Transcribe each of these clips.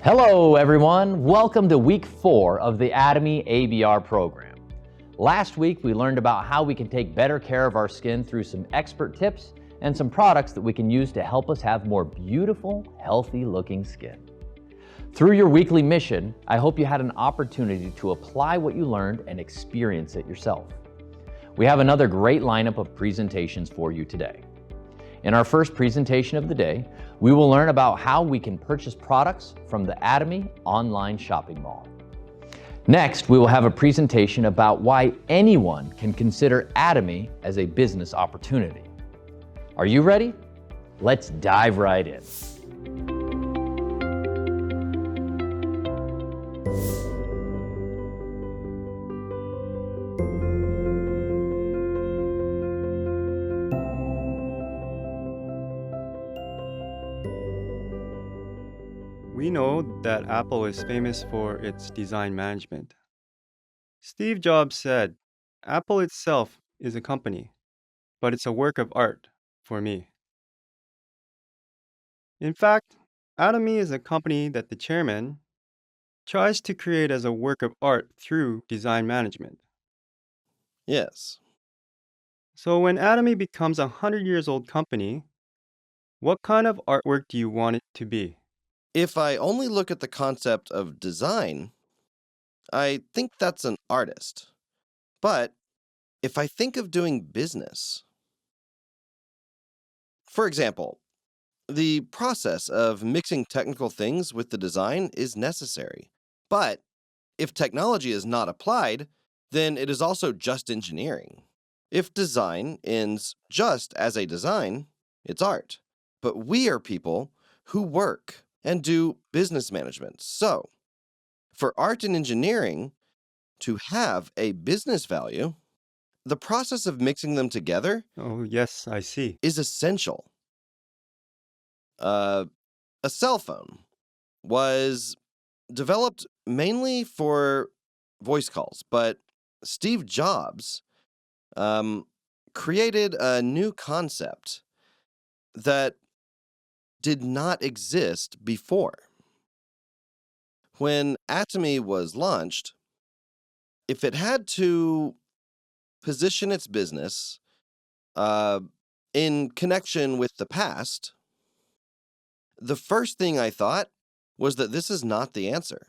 Hello everyone, welcome to week 4 of the Atomy ABR program. Last week we learned about how we can take better care of our skin through some expert tips and some products that we can use to help us have more beautiful, healthy looking skin. Through your weekly mission, I hope you had an opportunity to apply what you learned and experience it yourself. We have another great lineup of presentations for you today. In our first presentation of the day, we will learn about how we can purchase products from the Atomy online shopping mall. Next, we will have a presentation about why anyone can consider Atomy as a business opportunity. Are you ready? Let's dive right in. We know that Apple is famous for its design management. Steve Jobs said, Apple itself is a company, but it's a work of art for me. In fact, Atomy is a company that the chairman tries to create as a work of art through design management. Yes. So when Atomy becomes a 100-years-old company, what kind of artwork do you want it to be? If I only look at the concept of design, I think that's an artist. But if I think of doing business, for example, the process of mixing technical things with the design is necessary. But if technology is not applied, then it is also just engineering. If design ends just as a design, it's art. But we are people who work and do business management. So, for art and engineering to have a business value, the process of mixing them together Oh, yes, I see. is essential. A cell phone was developed mainly for voice calls, but Steve Jobs created a new concept that did not exist before. When Atomy was launched, if it had to position its business in connection with the past, the first thing I thought was that this is not the answer.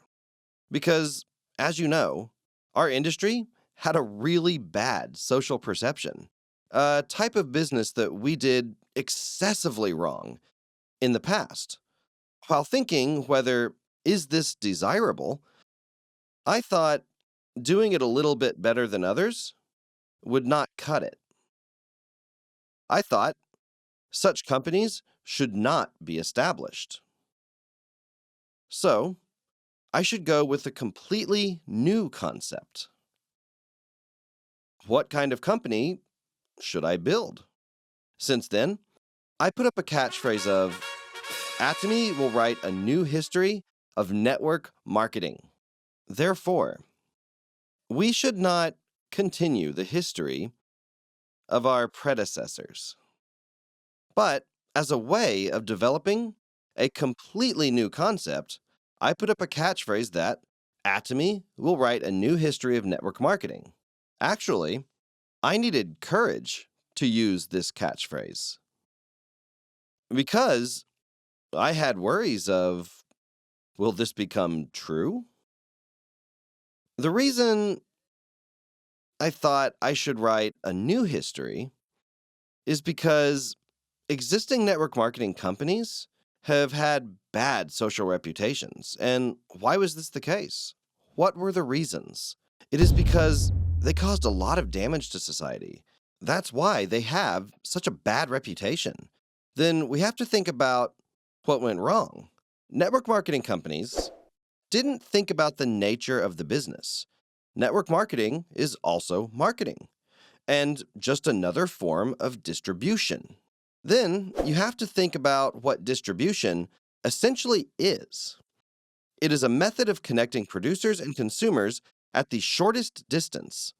Because, as you know, our industry had a really bad social perception, a type of business that we did excessively wrong in the past. While thinking whether is this desirable, I thought doing it a little bit better than others would not cut it. I thought such companies should not be established. So, I should go with a completely new concept. What kind of company should I build? Since then, I put up a catchphrase of, Atomy will write a new history of network marketing. Therefore, we should not continue the history of our predecessors. But as a way of developing a completely new concept, I put up a catchphrase that Atomy will write a new history of network marketing. Actually, I needed courage to use this catchphrase because I had worries of, will this become true? The reason I thought I should write a new history is because existing network marketing companies have had bad social reputations. And why was this the case? What were the reasons? It is because they caused a lot of damage to society. That's why they have such a bad reputation. Then we have to think about what went wrong. Network marketing companies didn't think about the nature of the business. Network marketing is also marketing, and just another form of distribution. Then you have to think about what distribution essentially is. It is a method of connecting producers and consumers at the shortest distance.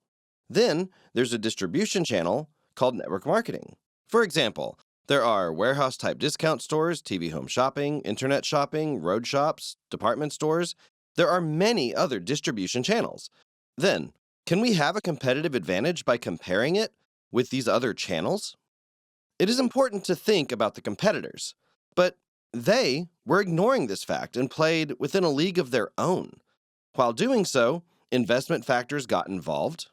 Then there's a distribution channel called network marketing. For example, There are warehouse-type discount stores, TV home shopping, internet shopping, road shops, department stores. There are many other distribution channels. Then, can we have a competitive advantage by comparing it with these other channels? It is important to think about the competitors, but they were ignoring this fact and played within a league of their own. While doing so, investment factors got involved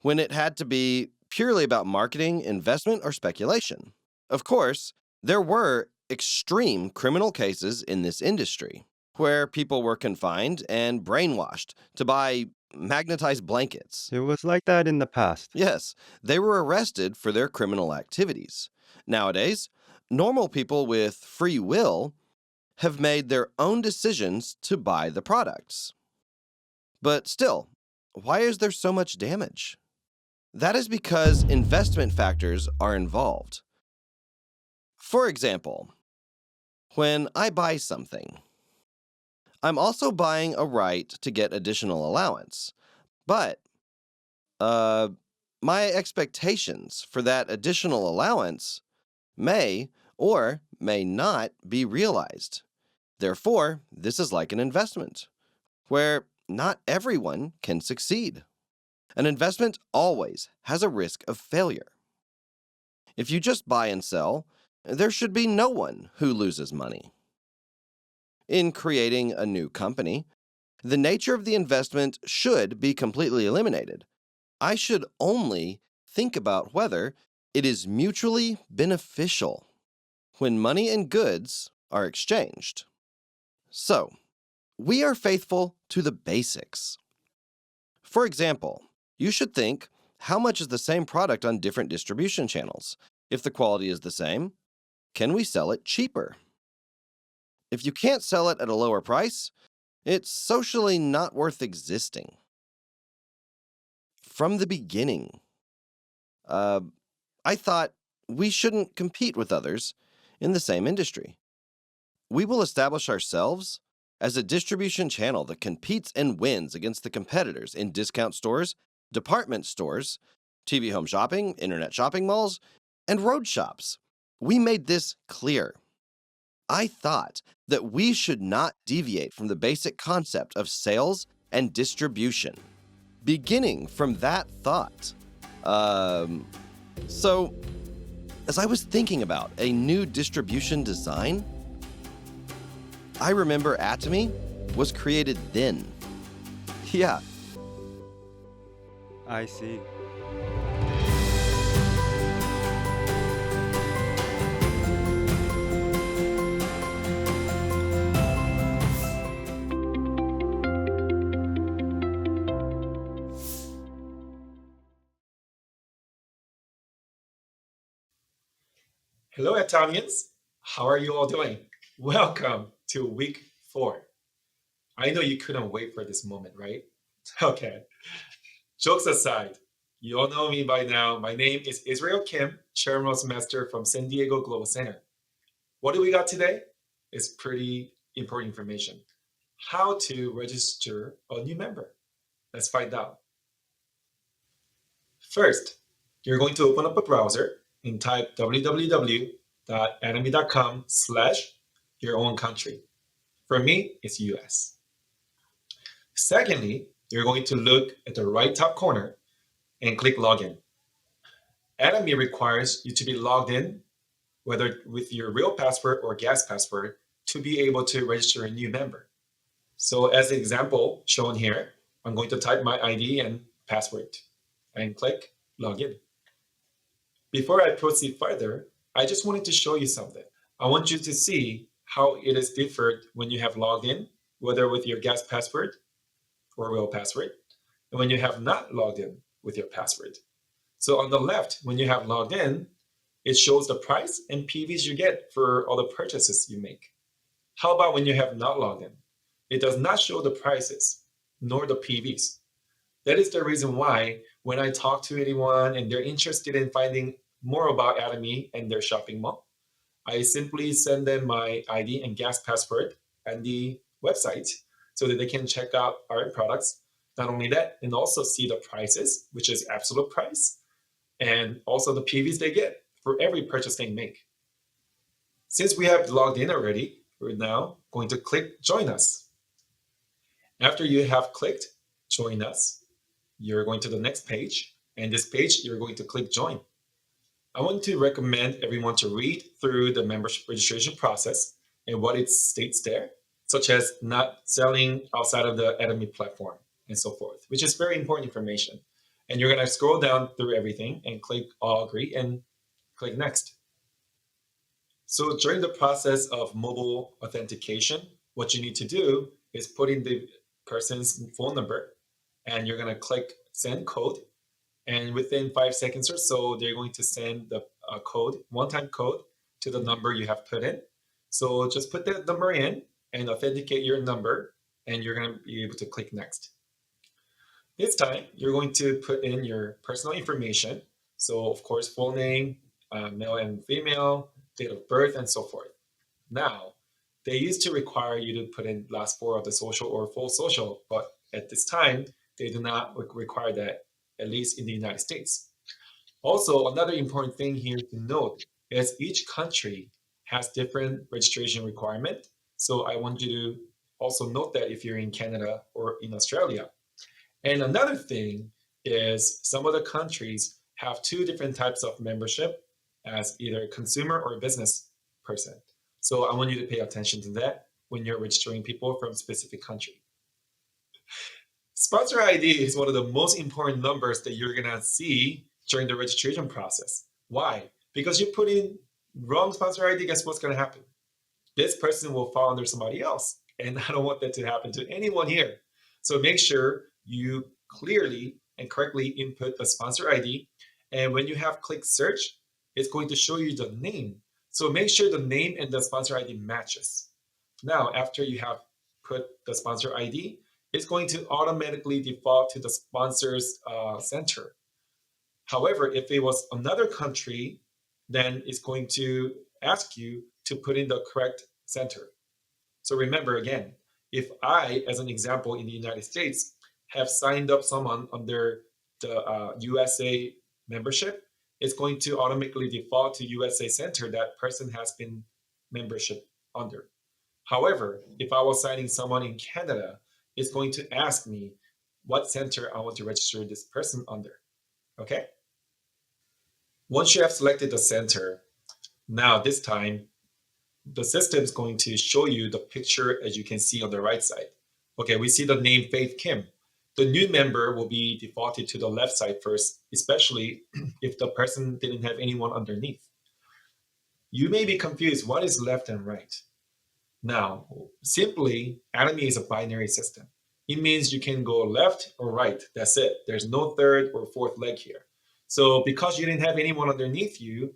when it had to be purely about marketing, investment, or speculation. Of course, there were extreme criminal cases in this industry where people were confined and brainwashed to buy magnetized blankets. It was like that in the past. Yes, they were arrested for their criminal activities. Nowadays, normal people with free will have made their own decisions to buy the products. But still, why is there so much damage? That is because investment factors are involved. For example, when I buy something, I'm also buying a right to get additional allowance. But my expectations for that additional allowance may or may not be realized. Therefore, this is like an investment, where not everyone can succeed. An investment always has a risk of failure. If you just buy and sell, there should be no one who loses money. In creating a new company, the nature of the investment should be completely eliminated. I should only think about whether it is mutually beneficial when money and goods are exchanged. So, we are faithful to the basics. For example, you should think, how much is the same product on different distribution channels? If the quality is the same, can we sell it cheaper? If you can't sell it at a lower price, it's socially not worth existing. From the beginning, I thought we shouldn't compete with others in the same industry. We will establish ourselves as a distribution channel that competes and wins against the competitors in discount stores, department stores, TV home shopping, internet shopping malls, and road shops. We made this clear. I thought that we should not deviate from the basic concept of sales and distribution. Beginning from that thought, so as I was thinking about a new distribution design, I remember Atomy was created then. Yeah. I see. Hello, Atonians. How are you all doing? Welcome to week 4. I know you couldn't wait for this moment, right? Okay. Jokes aside, you all know me by now. My name is Israel Kim, Chairman Master from San Diego Global Center. What do we got today? It's pretty important information. How to register a new member. Let's find out. First, you're going to open up a browser and type www.enemy.com/your own country. For me, it's US. Secondly, you're going to look at the right top corner and click Login. Enemy requires you to be logged in, whether with your real password or guest password, to be able to register a new member. So as an example shown here, I'm going to type my ID and password and click Login. Before I proceed further, I just wanted to show you something. I want you to see how it is different when you have logged in, whether with your guest password or real password, and when you have not logged in with your password. So on the left, when you have logged in, it shows the price and PVs you get for all the purchases you make. How about when you have not logged in? It does not show the prices, nor the PVs. That is the reason why when I talk to anyone and they're interested in finding more about Atomy and their shopping mall, I simply send them my ID and guest password and the website so that they can check out our products. Not only that, and also see the prices, which is absolute price, and also the PVs they get for every purchase they make. Since we have logged in already, we're now going to click Join Us. After you have clicked Join Us, you're going to the next page, and this page, you're going to click Join. I want to recommend everyone to read through the membership registration process and what it states there, such as not selling outside of the Atomy platform and so forth, which is very important information. And you're going to scroll down through everything and click All Agree and click Next. So during the process of mobile authentication, what you need to do is put in the person's phone number, and you're going to click Send Code. And within 5 seconds or so, they're going to send the code, one-time code, to the number you have put in. So just put that number in and authenticate your number, and you're going to be able to click Next. This time, you're going to put in your personal information. So, of course, full name, male and female, date of birth, and so forth. Now, they used to require you to put in last four of the social or full social, but at this time, they do not require that, at least in the United States. Also, another important thing here to note is each country has different registration requirement. So I want you to also note that if you're in Canada or in Australia. And another thing is some of the countries have two different types of membership as either a consumer or a business person. So I want you to pay attention to that when you're registering people from a specific country. Sponsor ID is one of the most important numbers that you're going to see during the registration process. Why? Because you put in wrong sponsor ID, guess what's going to happen? This person will fall under somebody else. And I don't want that to happen to anyone here. So make sure you clearly and correctly input the sponsor ID. And when you have click search, it's going to show you the name. So make sure the name and the sponsor ID matches. Now, after you have put the sponsor ID, it's going to automatically default to the sponsor's center. However, if it was another country, then it's going to ask you to put in the correct center. So remember again, if I, as an example, in the United States, have signed up someone under the USA membership, it's going to automatically default to USA center that person has been membership under. However, if I was signing someone in Canada, it's going to ask me what center I want to register this person under. Okay? Once you have selected the center, now this time, the system is going to show you the picture as you can see on the right side. Okay, we see the name Faith Kim. The new member will be defaulted to the left side first, especially if the person didn't have anyone underneath. You may be confused, what is left and right? Now, simply, Atomy is a binary system. It means you can go left or right, that's it. There's no third or fourth leg here. So because you didn't have anyone underneath you,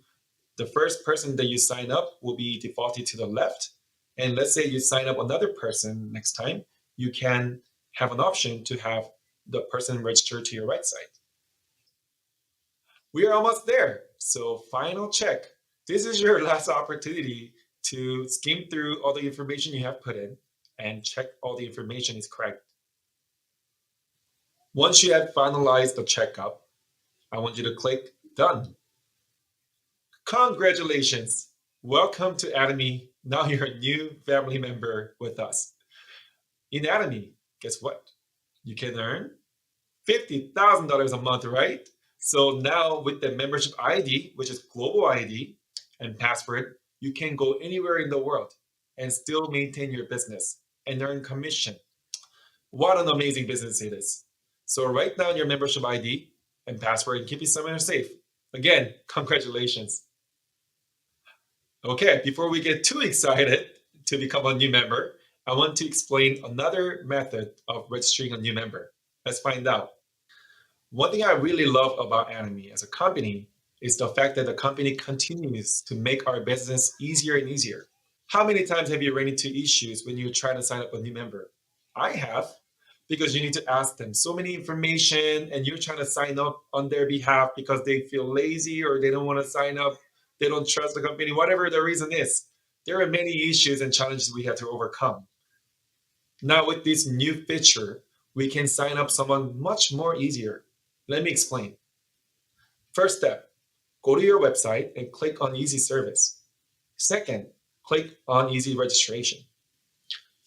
the first person that you sign up will be defaulted to the left. And let's say you sign up another person next time, you can have an option to have the person register to your right side. We are almost there. So final check. This is your last opportunity to skim through all the information you have put in and check all the information is correct. Once you have finalized the checkup, I want you to click Done. Congratulations! Welcome to Atomy. Now you're a new family member with us. In Atomy, guess what? You can earn $50,000 a month, right? So now with the membership ID, which is global ID and password, you can go anywhere in the world and still maintain your business and earn commission. What an amazing business it is. So write down your membership ID and password and keep it somewhere safe. Again, congratulations. Okay, before we get too excited to become a new member, I want to explain another method of registering a new member. Let's find out. One thing I really love about Atomy as a company is the fact that the company continues to make our business easier and easier. How many times have you run into issues when you try to sign up a new member? I have, because you need to ask them so many information and you're trying to sign up on their behalf because they feel lazy or they don't want to sign up, they don't trust the company, whatever the reason is. There are many issues and challenges we have to overcome. Now with this new feature, we can sign up someone much more easier. Let me explain. First step, go to your website and click on Easy Service. Second, click on Easy Registration.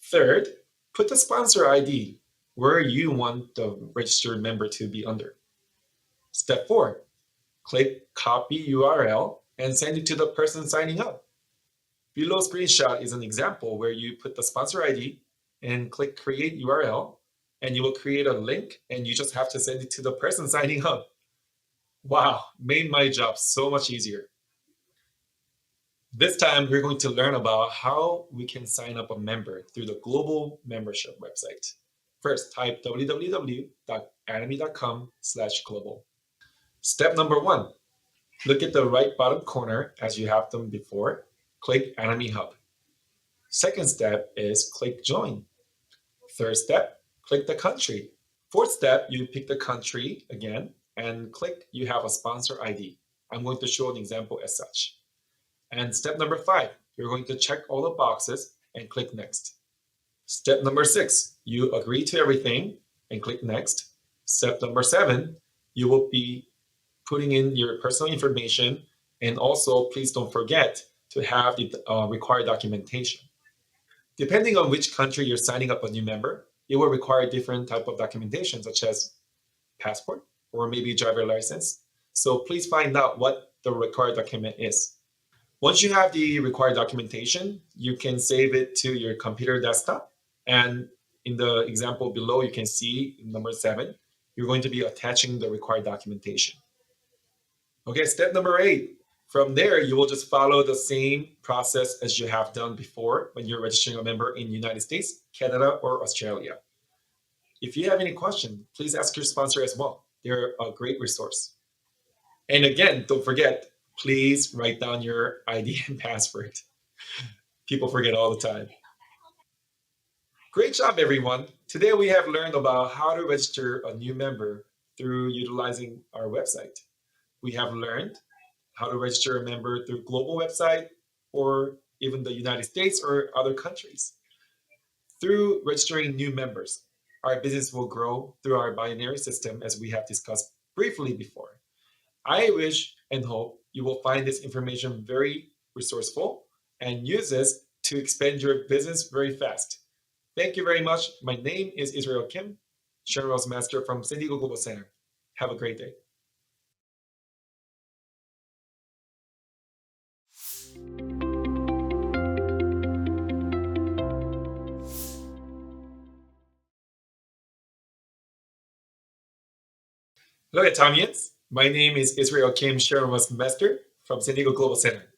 Third, put the sponsor ID where you want the registered member to be under. Step 4, click Copy URL and send it to the person signing up. Below screenshot is an example where you put the sponsor ID and click Create URL, and you will create a link, and you just have to send it to the person signing up. Wow, made my job so much easier. This time, we're going to learn about how we can sign up a member through the global membership website. First, type www.atomy.com/global. Step number 1, look at the right bottom corner as you have done before. Click Atomy Hub. Second step is click Join. Third step, click the country. Fourth step, you pick the country again and click You have a sponsor ID. I'm going to show an example as such. And step number 5, you're going to check all the boxes and click Next. Step number 6, you agree to everything and click Next. Step number 7, you will be putting in your personal information, and also please don't forget to have the required documentation. Depending on which country you're signing up a new member, it will require different type of documentation, such as passport or maybe driver license. So please find out what the required document is. Once you have the required documentation, you can save it to your computer desktop. And in the example below, you can see number 7, you're going to be attaching the required documentation. Okay, step number 8. From there, you will just follow the same process as you have done before when you're registering a member in the United States, Canada, or Australia. If you have any question, please ask your sponsor as well. They're a great resource. And again, don't forget, please write down your ID and password. People forget all the time. Great job, everyone. Today we have learned about how to register a new member through utilizing our website. We have learned how to register a member through global website or even the United States or other countries. Through registering new members, our business will grow through our binary system as we have discussed briefly before. I wish and hope you will find this information very resourceful and use this to expand your business very fast. Thank you very much. My name is Israel Kim, General's Master from San Diego Global Center. Have a great day. Hello, Italians. My name is Israel Kim, General's Master from San Diego Global Center.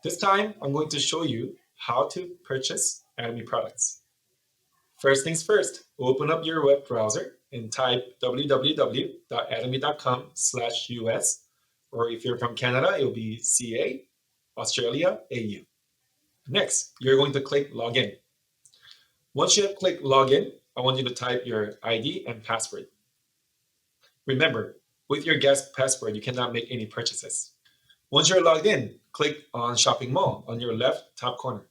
This time, I'm going to show you how to purchase Atomy products. First things first, open up your web browser and type www.atomy.com/US, or if you're from Canada, it'll be CA, Australia, AU. Next, you're going to click Login. Once you have clicked Login, I want you to type your ID and password. Remember, with your guest password, you cannot make any purchases. Once you're logged in, click on Shopping Mall on your left top corner.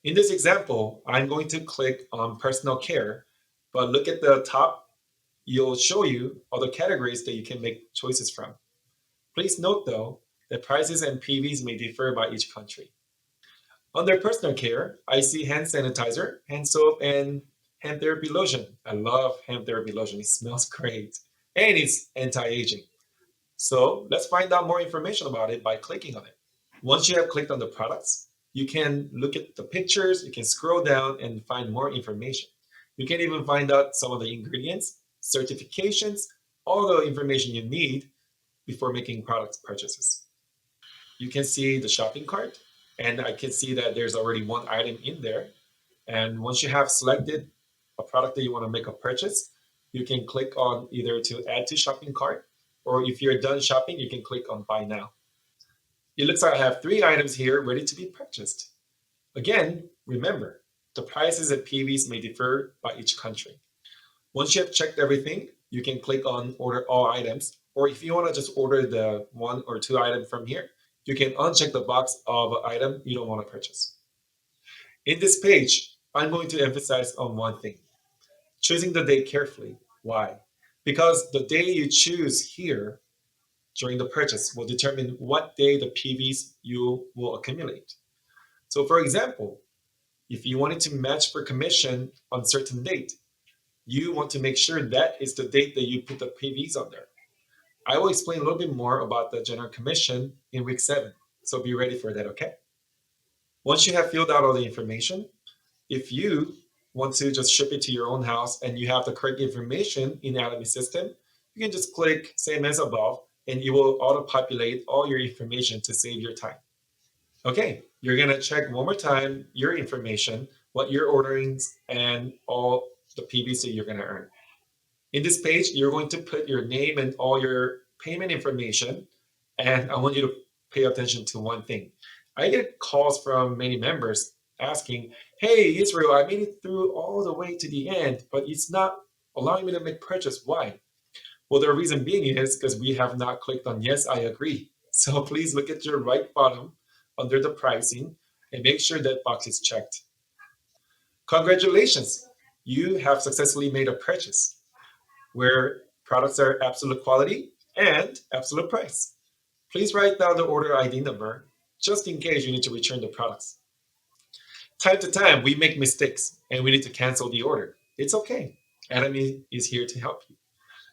In this example, I'm going to click on Personal Care, but look at the top. It'll show you other categories that you can make choices from. Please note, though, that prices and PVs may differ by each country. Under Personal Care, I see hand sanitizer, hand soap, and hand therapy lotion. I love hand therapy lotion. It smells great, and it's anti-aging. So let's find out more information about it by clicking on it. Once you have clicked on the products, you can look at the pictures, you can scroll down and find more information. You can even find out some of the ingredients, certifications, all the information you need before making product purchases. You can see the shopping cart, and I can see that there's already one item in there. And once you have selected a product that you want to make a purchase, you can click on either to add to shopping cart, or if you're done shopping, you can click on buy now. It looks like I have 3 items here ready to be purchased. Again, remember, the prices and PVs may differ by each country. Once you have checked everything, you can click on order all items, or if you want to just order the 1 or 2 items from here, you can uncheck the box of an item you don't want to purchase. In this page, I'm going to emphasize on one thing: choosing the day carefully. Why? Because the day you choose here during the purchase will determine what day the PVs you will accumulate. So, for example, if you wanted to match for commission on certain date, you want to make sure that is the date that you put the PVs on there. I will explain a little bit more about the general commission in week 7. So be ready for that, okay? Once you have filled out all the information, if you want to just ship it to your own house and you have the correct information in the Atomy system, you can just click same as above and it will auto populate all your information to save your time. Okay, you're gonna check one more time your information, what you're ordering, and all the PVs that you're gonna earn. In this page, you're going to put your name and all your payment information. And I want you to pay attention to one thing. I get calls from many members asking, hey, Israel, I made it through all the way to the end, but it's not allowing me to make purchase. Why? Well, the reason being is because we have not clicked on yes, I agree. So please look at your right bottom under the pricing and make sure that box is checked. Congratulations, you have successfully made a purchase where products are absolute quality and absolute price. Please write down the order ID number just in case you need to return the products. Time to time, we make mistakes and we need to cancel the order. It's okay. Enemy is here to help you.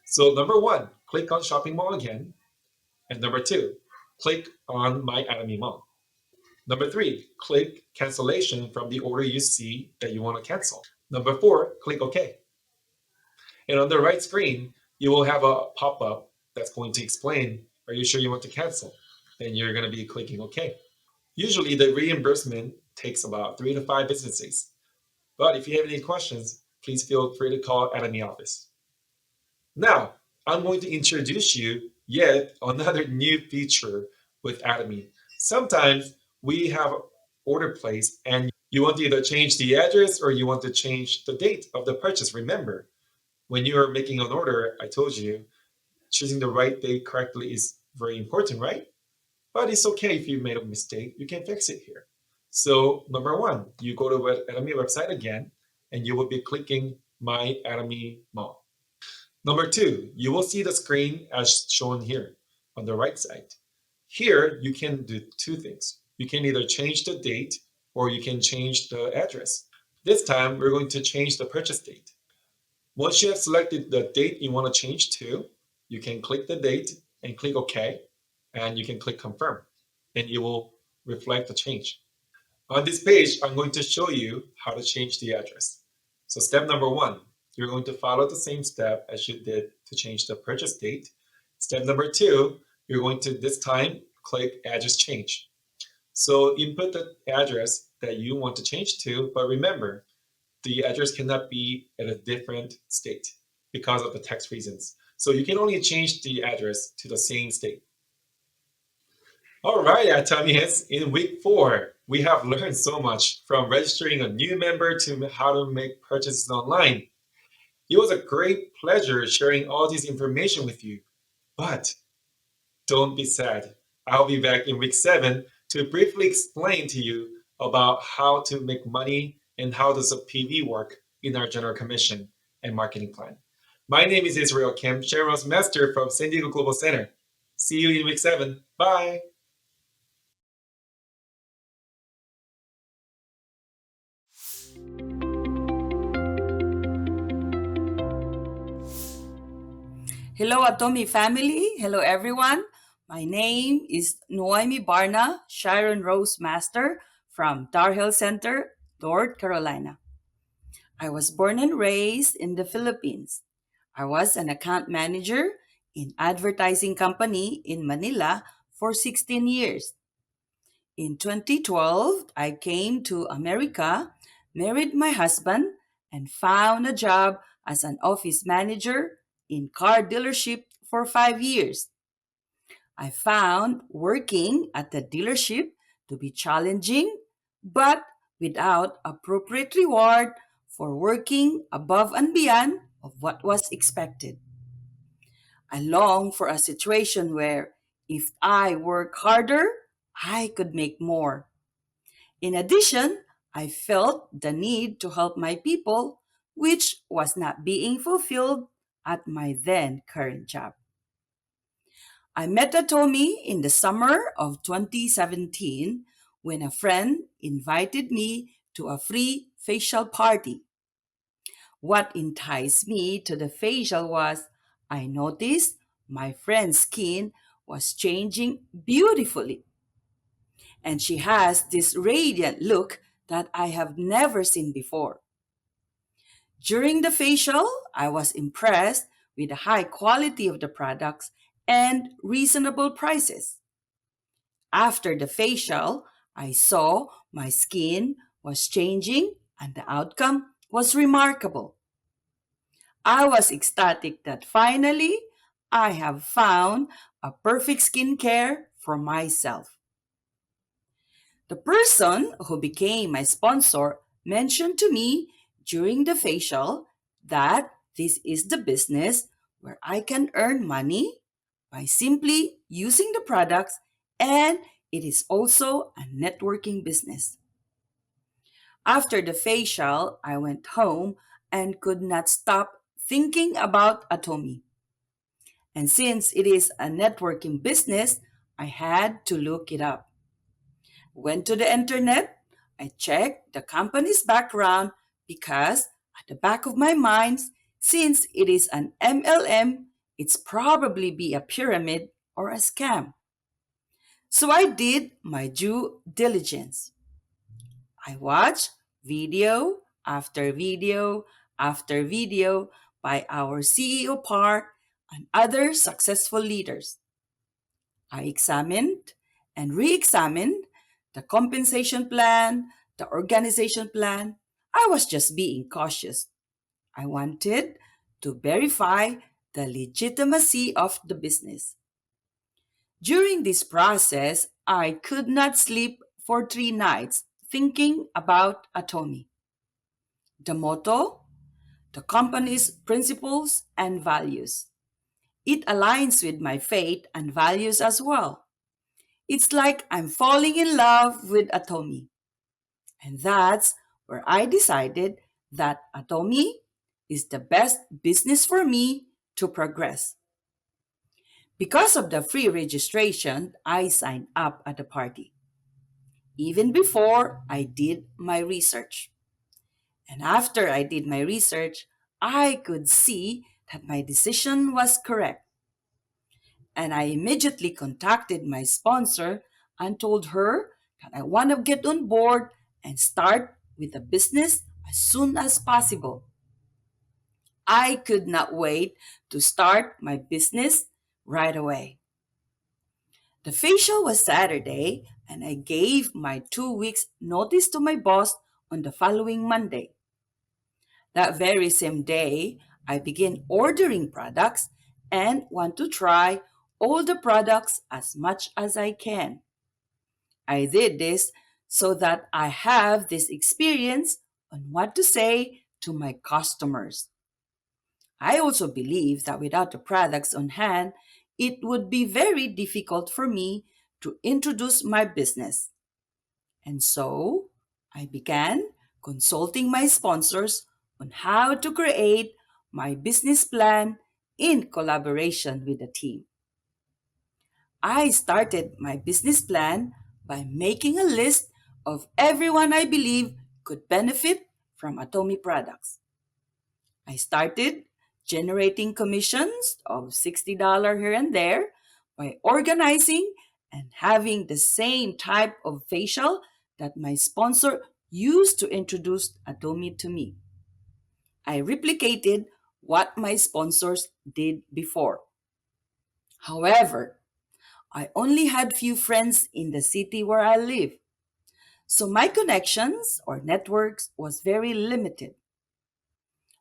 So, number one, click on Shopping Mall again. And number two, click on My Enemy Mall. Number three, click cancellation from the order you see that you want to cancel. Number four, click OK. And on the right screen, you will have a pop up that's going to explain, are you sure you want to cancel? Then you're going to be clicking OK. Usually, the reimbursement takes about 3 to 5 business days. But if you have any questions, please feel free to call Atomy office. Now, I'm going to introduce you yet another new feature with Atomy. Sometimes we have order placed and you want to either change the address or you want to change the date of the purchase. Remember, when you are making an order, I told you choosing the right date correctly is very important, right? But it's okay if you made a mistake, you can fix it here. So, number one, you go to Atomy website again, and you will be clicking My Atomy Mall. Number two, you will see the screen as shown here on the right side. Here, you can do two things. You can either change the date or you can change the address. This time, we're going to change the purchase date. Once you have selected the date you want to change to, you can click the date and click OK, and you can click confirm, and it will reflect the change. On this page, I'm going to show you how to change the address. So step number one, you're going to follow the same step as you did to change the purchase date. Step number two, you're going to this time click address change. So input the address that you want to change to, but remember, the address cannot be at a different state because of the tax reasons. So you can only change the address to the same state. All right, Atomians, in week 4, we have learned so much from registering a new member to how to make purchases online. It was a great pleasure sharing all this information with you. But don't be sad. I'll be back in week 7 to briefly explain to you about how to make money and how does a PV work in our general commission and marketing plan. My name is Israel Kim, Sharon's Master from San Diego Global Center. See you in week 7. Bye. Hello, Atomy family. Hello, everyone. My name is Noemi Barna, Sharon Rose Master from Tar Heel Center, North Carolina. I was born and raised in the Philippines. I was an account manager in advertising company in Manila for 16 years. In 2012, I came to America, married my husband, and found a job as an office manager in car dealership for 5 years. I found working at the dealership to be challenging, but without appropriate reward for working above and beyond of what was expected. I long for a situation where if I work harder, I could make more. In addition, I felt the need to help my people, which was not being fulfilled at my then current job. I met Atomy in the summer of 2017 when a friend invited me to a free facial party. What enticed me to the facial was I noticed my friend's skin was changing beautifully, and she has this radiant look that I have never seen before. During the facial, I was impressed with the high quality of the products and reasonable prices. After the facial, I saw my skin was changing and the outcome was remarkable. I was ecstatic that finally I have found a perfect skincare for myself. The person who became my sponsor mentioned to me during the facial that this is the business where I can earn money by simply using the products, and it is also a networking business. After the facial, I went home and could not stop thinking about Atomy. And since it is a networking business, I had to look it up. Went to the internet, I checked the company's background because at the back of my mind, since it is an MLM, it's probably be a pyramid or a scam. So I did my due diligence. I watched video after video after video by our CEO Park and other successful leaders. I examined and re examined the compensation plan, the organization plan. I was just being cautious. I wanted to verify the legitimacy of the business. During this process, I could not sleep for 3 nights thinking about Atomy, the motto, the company's principles and values. It aligns with my faith and values as well. It's like I'm falling in love with Atomy. And that's where I decided that Atomy is the best business for me to progress. Because of the free registration, I signed up at the party, even before I did my research. And after I did my research, I could see that my decision was correct. And I immediately contacted my sponsor and told her that I want to get on board and start with the business as soon as possible. I could not wait to start my business right away. The facial was Saturday, and I gave my 2 weeks notice to my boss on the following Monday. That very same day, I began ordering products and want to try all the products as much as I can. I did this so that I have this experience on what to say to my customers. I also believe that without the products on hand, it would be very difficult for me to introduce my business. And so I began consulting my sponsors on how to create my business plan in collaboration with the team. I started my business plan by making a list of everyone I believe could benefit from Atomy products. I started generating commissions of $60 here and there by organizing and having the same type of facial that my sponsor used to introduce Atomy to me. I replicated what my sponsors did before. However, I only had few friends in the city where I live, so my connections or networks was very limited.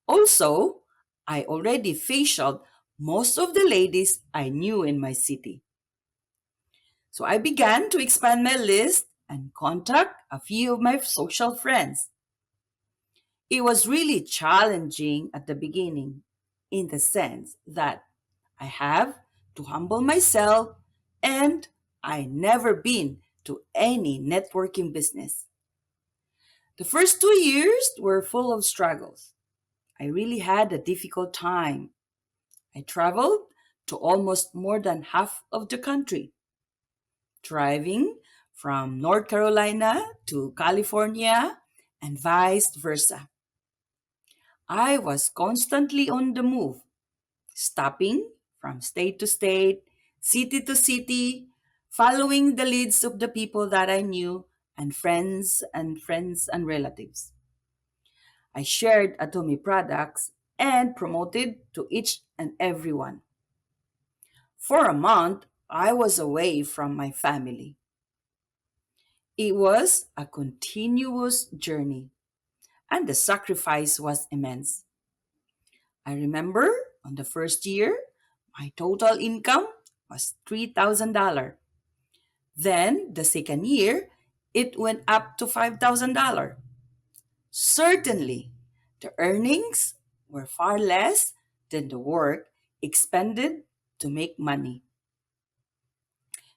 Also, I already facialed most of the ladies I knew in my city. So I began to expand my list and contact a few of my social friends. It was really challenging at the beginning in the sense that I have to humble myself and I never been to any networking business. The first 2 years were full of struggles. I really had a difficult time. I traveled to almost more than half of the country, driving from North Carolina to California and vice versa. I was constantly on the move, stopping from state to state, city to city, following the leads of the people that I knew and friends and relatives. I shared Atomy products and promoted to each and every one. For a month, I was away from my family. It was a continuous journey, and the sacrifice was immense. I remember on the first year, my total income was $3,000. Then the second year, it went up to $5,000. Certainly, the earnings were far less than the work expended to make money.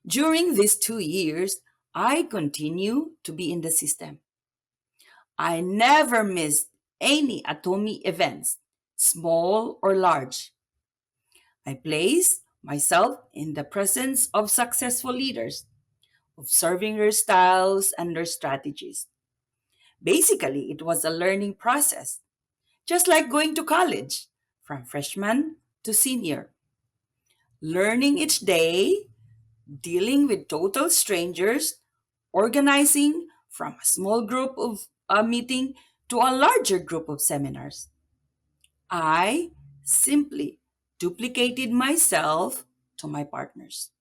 During these 2 years, I continue to be in the system. I never missed any Atomy events, small or large. I place myself in the presence of successful leaders, observing their styles and their strategies. Basically, it was a learning process, just like going to college, from freshman to senior. Learning each day, dealing with total strangers, organizing from a small group of a meeting to a larger group of seminars. I simply duplicated myself to my partners.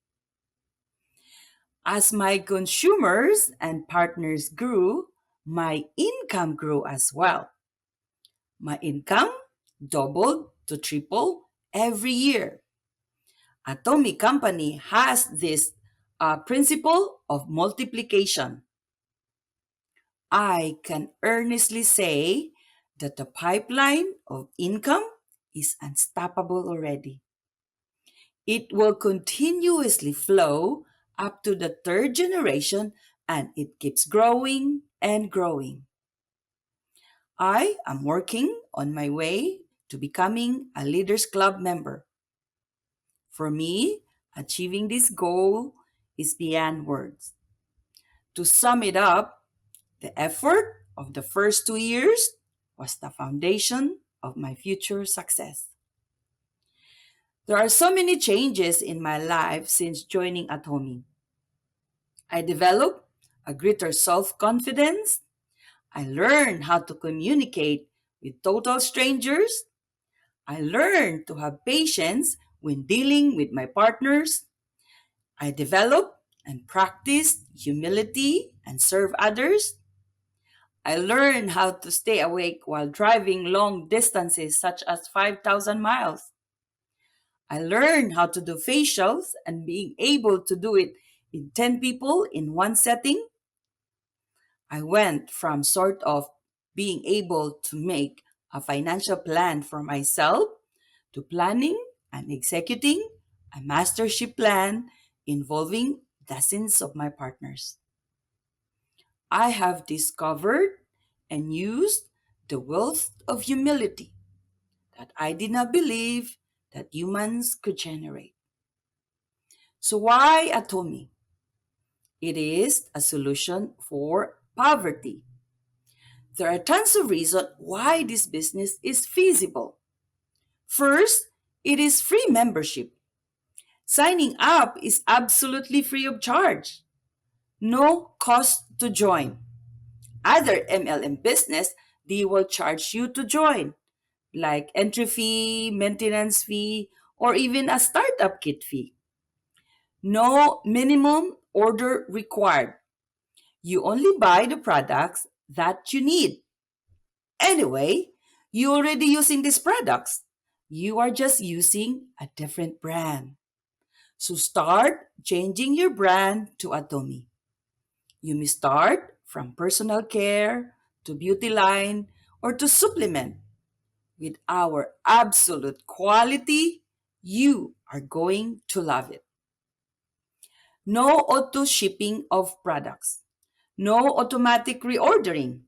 As my consumers and partners grew, my income grew as well. My income doubled to triple every year. Atomic Company has this principle of multiplication. I can earnestly say that the pipeline of income is unstoppable already. It will continuously flow up to the third generation and it keeps growing and growing. I am working on my way to becoming a Leaders Club member. For me, achieving this goal is beyond words. To sum it up, the effort of the first 2 years was the foundation of my future success. There are so many changes in my life since joining Atomy. I developed a greater self confidence. I learned how to communicate with total strangers. I learned to have patience when dealing with my partners. I developed and practiced humility and serve others. I learned how to stay awake while driving long distances, such as 5,000 miles. I learned how to do facials and being able to do it in 10 people in one setting. I went from sort of being able to make a financial plan for myself to planning and executing a mastership plan involving dozens of my partners. I have discovered and used the wealth of humility that I did not believe that humans could generate. So, why Atomy? It is a solution for poverty. There are tons of reasons why this business is feasible. First, it is free membership. Signing up is absolutely free of charge. No cost to join. Other MLM business, they will charge you to join, like entry fee, maintenance fee, or even a startup kit fee. No minimum order required. You only buy the products that you need. Anyway, you're already using these products. You are just using a different brand. So start changing your brand to Atomy. You may start from personal care to beauty line or to supplement. With our absolute quality, you are going to love it. No auto shipping of products. No automatic reordering.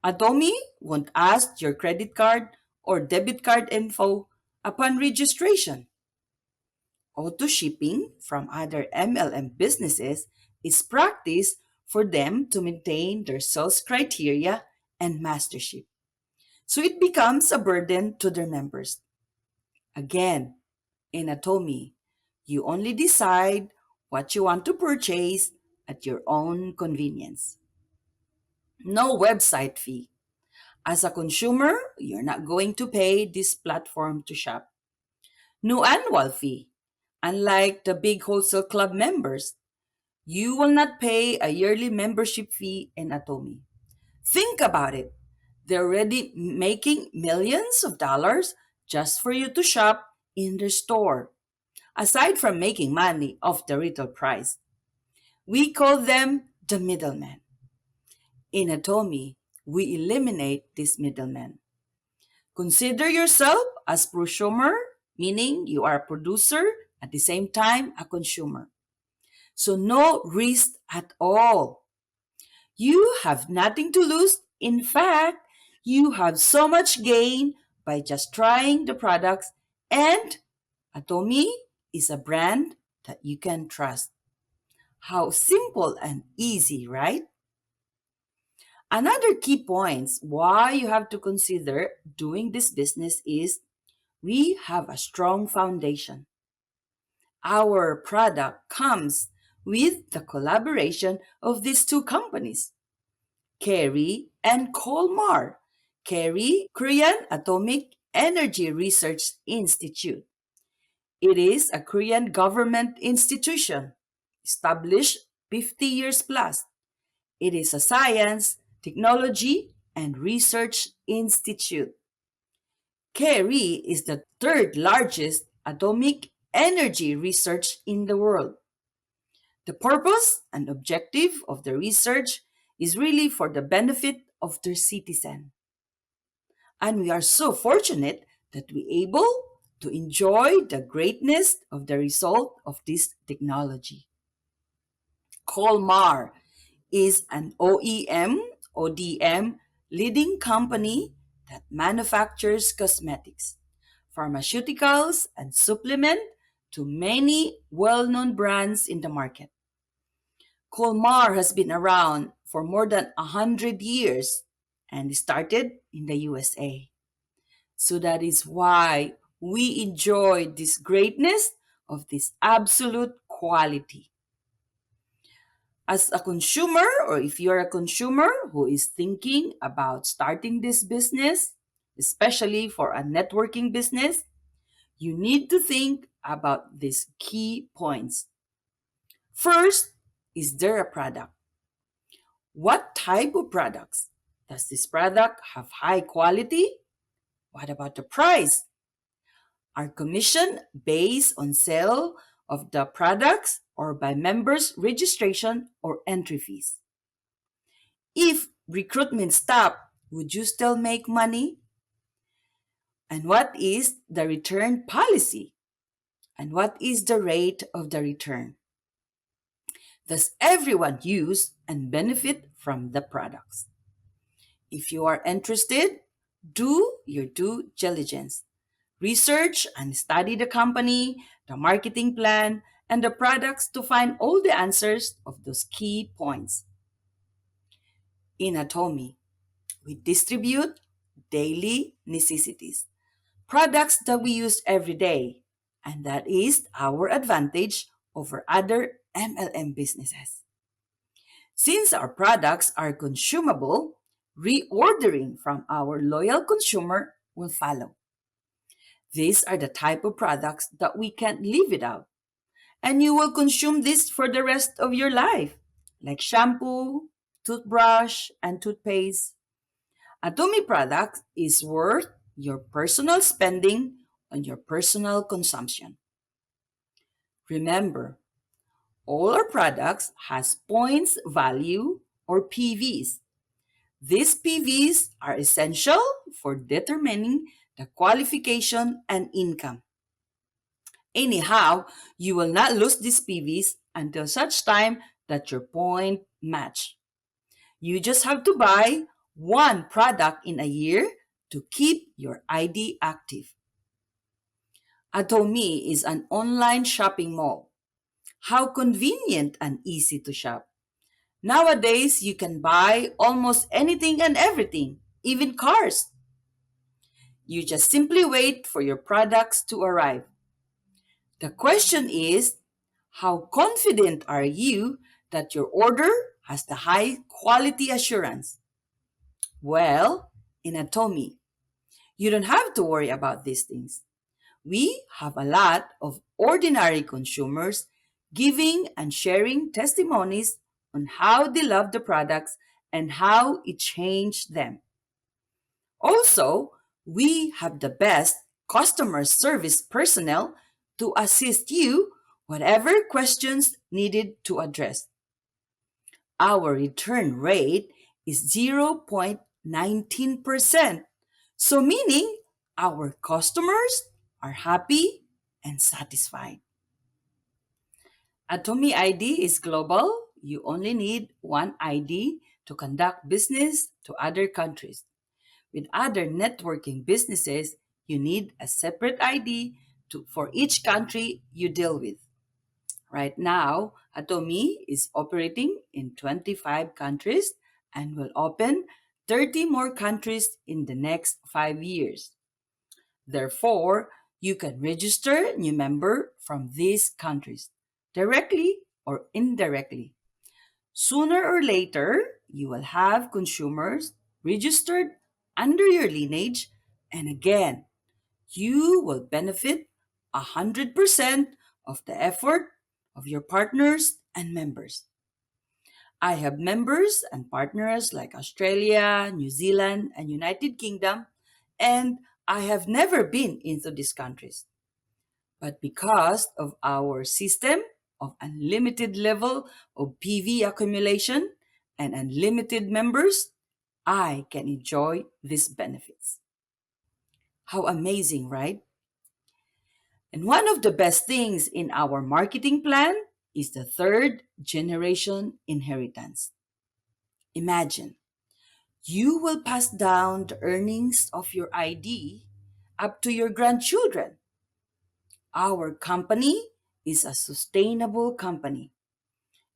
Adomi won't ask your credit card or debit card info upon registration. Auto shipping from other MLM businesses, is practice for them to maintain their sales criteria and mastership. So it becomes a burden to their members. Again, in Atomy, you only decide what you want to purchase at your own convenience. No website fee. As a consumer, you're not going to pay this platform to shop. No annual fee. Unlike the big wholesale club members, you will not pay a yearly membership fee in Atomy. Think about it. They're already making millions of dollars just for you to shop in their store. Aside from making money off the retail price, we call them the middlemen. In Atomy, we eliminate this middleman. Consider yourself as prosumer, meaning you are a producer at the same time a consumer. So no risk at all. You have nothing to lose. In fact, you have so much gain by just trying the products, and Atomy is a brand that you can trust. How simple and easy, right? Another key points why you have to consider doing this business is we have a strong foundation. Our product comes with the collaboration of these two companies, KERI and Kolmar. KERI, Korean Atomic Energy Research Institute. It is a Korean government institution established 50 years plus. It is a science, technology, and research institute. KERI is the third largest atomic energy research in the world. The purpose and objective of the research is really for the benefit of their citizen. And we are so fortunate that we able to enjoy the greatness of the result of this technology. Colmar is an OEM leading company that manufactures cosmetics, pharmaceuticals, and supplement to many well-known brands in the market. Colmar has been around for more than 100 years and started in the USA. So that is why we enjoy this greatness of this absolute quality. As a consumer, or if you're a consumer who is thinking about starting this business, especially for a networking business, you need to think about these key points. First, is there a product? What type of products? Does this product have high quality? What about the price? Are commission based on sale of the products or by members' registration or entry fees? If recruitment stopped, would you still make money? And what is the return policy? And what is the rate of the return? Does everyone use and benefit from the products? If you are interested, do your due diligence. Research and study the company, the marketing plan, and the products to find all the answers of those key points. In Atomy, we distribute daily necessities, products that we use every day, and that is our advantage over other MLM businesses. Since our products are consumable, reordering from our loyal consumer will follow. These are the type of products that we can't live without. And you will consume this for the rest of your life, like shampoo, toothbrush, and toothpaste. Atomy product is worth your personal spending on your personal consumption. Remember, all our products has points value or PVs. These PVs are essential for determining the qualification and income. Anyhow, you will not lose these PVs until such time that your point match. You just have to buy one product in a year to keep your ID active. Atomy is an online shopping mall. How convenient and easy to shop. Nowadays, you can buy almost anything and everything, even cars. You just simply wait for your products to arrive. The question is, how confident are you that your order has the high quality assurance? Well, in Atomy, you don't have to worry about these things. We have a lot of ordinary consumers giving and sharing testimonies on how they love the products and how it changed them. Also, we have the best customer service personnel to assist you whatever questions needed to address. Our return rate is 0.19%. So meaning our customers are happy and satisfied. Atomy ID is global. You only need one ID to conduct business to other countries. With other networking businesses, you need a separate ID for each country you deal with. Right now, Atomy is operating in 25 countries and will open 30 more countries in the next 5 years. Therefore, you can register new member from these countries directly or indirectly. Sooner or later, you will have consumers registered under your lineage, and again, you will benefit 100% of the effort of your partners and members. I have members and partners like Australia, New Zealand, and United Kingdom, and I have never been into these countries. But because of our system of unlimited level of PV accumulation and unlimited members, I can enjoy these benefits. How amazing, right? And one of the best things in our marketing plan is the third generation inheritance. Imagine you will pass down the earnings of your ID up to your grandchildren. Our company is a sustainable company.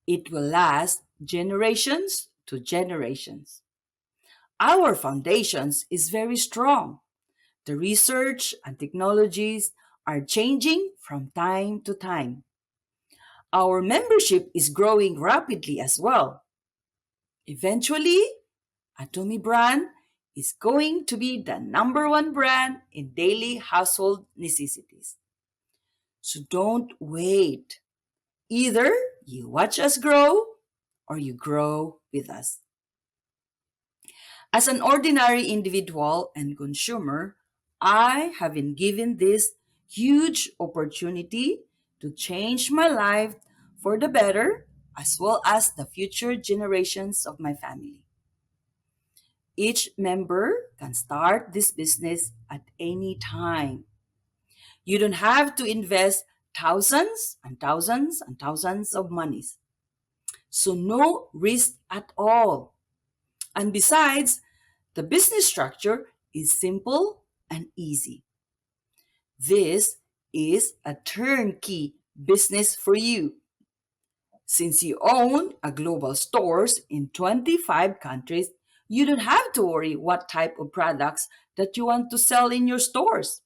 It will last generations to generations. Our foundations is very strong. The research and technologies are changing from time to time. Our membership is growing rapidly as well. Eventually, Atomy brand is going to be the number one brand in daily household necessities. So don't wait. Either you watch us grow or you grow with us. As an ordinary individual and consumer, I have been given this huge opportunity to change my life for the better as well as the future generations of my family. Each member can start this business at any time. You don't have to invest thousands and thousands and thousands of monies. So no risk at all. And besides, the business structure is simple and easy. This is a turnkey business for you. Since you own a global stores in 25 countries, you don't have to worry what type of products that you want to sell in your stores.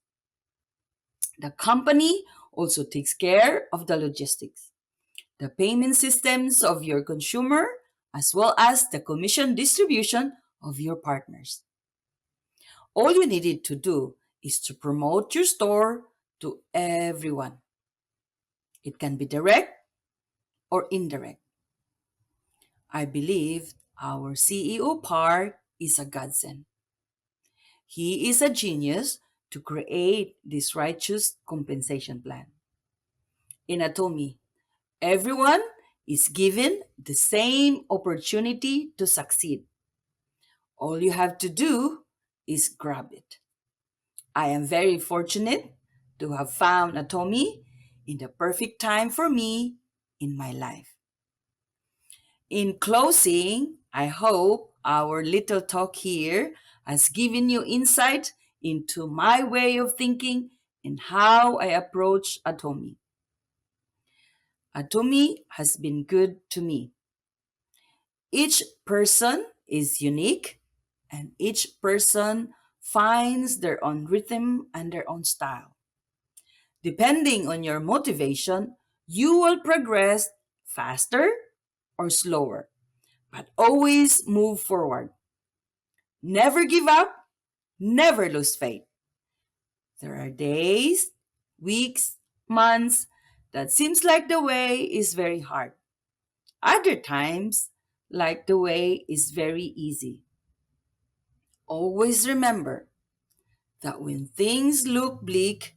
The company also takes care of the logistics, the payment systems of your consumer, as well as the commission distribution of your partners. All you needed to do is to promote your store to everyone. It can be direct or indirect. I believe our CEO Park is a godsend. He is a genius to create this righteous compensation plan. In Atomy, everyone is given the same opportunity to succeed. All you have to do is grab it. I am very fortunate to have found Atomy in the perfect time for me in my life. In closing, I hope our little talk here has given you insight into my way of thinking and how I approach Atomy. Atomy has been good to me. Each person is unique, and each person finds their own rhythm and their own style. Depending on your motivation, you will progress faster or slower, but always move forward. Never give up, never lose faith. There are days, weeks, months that seems like the way is very hard. Other times, like the way is very easy. Always remember that when things look bleak,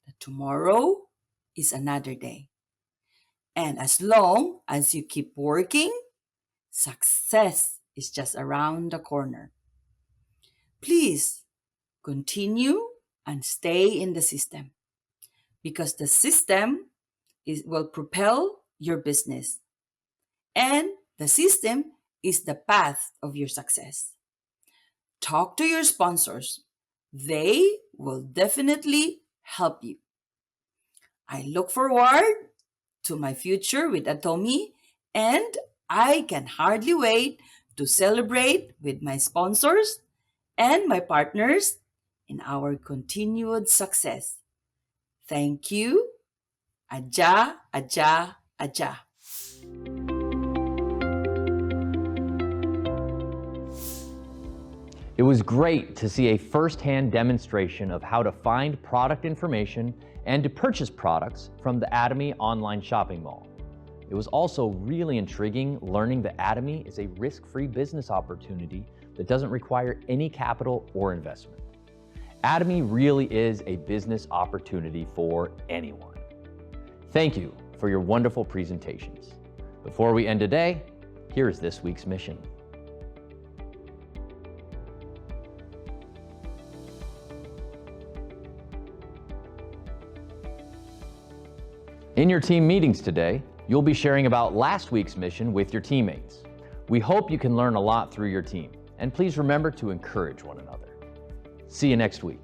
that tomorrow is another day. And as long as you keep working, success is just around the corner. Please continue and stay in the system because the system will propel your business and the system is the path of your success. Talk to your sponsors. They will definitely help you. I look forward to my future with Atomy, and I can hardly wait to celebrate with my sponsors and my partners in our continued success. Thank you. Aja, aja, aja. It was great to see a first-hand demonstration of how to find product information and to purchase products from the Atomy online shopping mall. It was also really intriguing learning that Atomy is a risk-free business opportunity that doesn't require any capital or investment. Atomy really is a business opportunity for anyone. Thank you for your wonderful presentations. Before we end today, here's this week's mission. In your team meetings today, you'll be sharing about last week's mission with your teammates. We hope you can learn a lot through your team, and please remember to encourage one another. See you next week.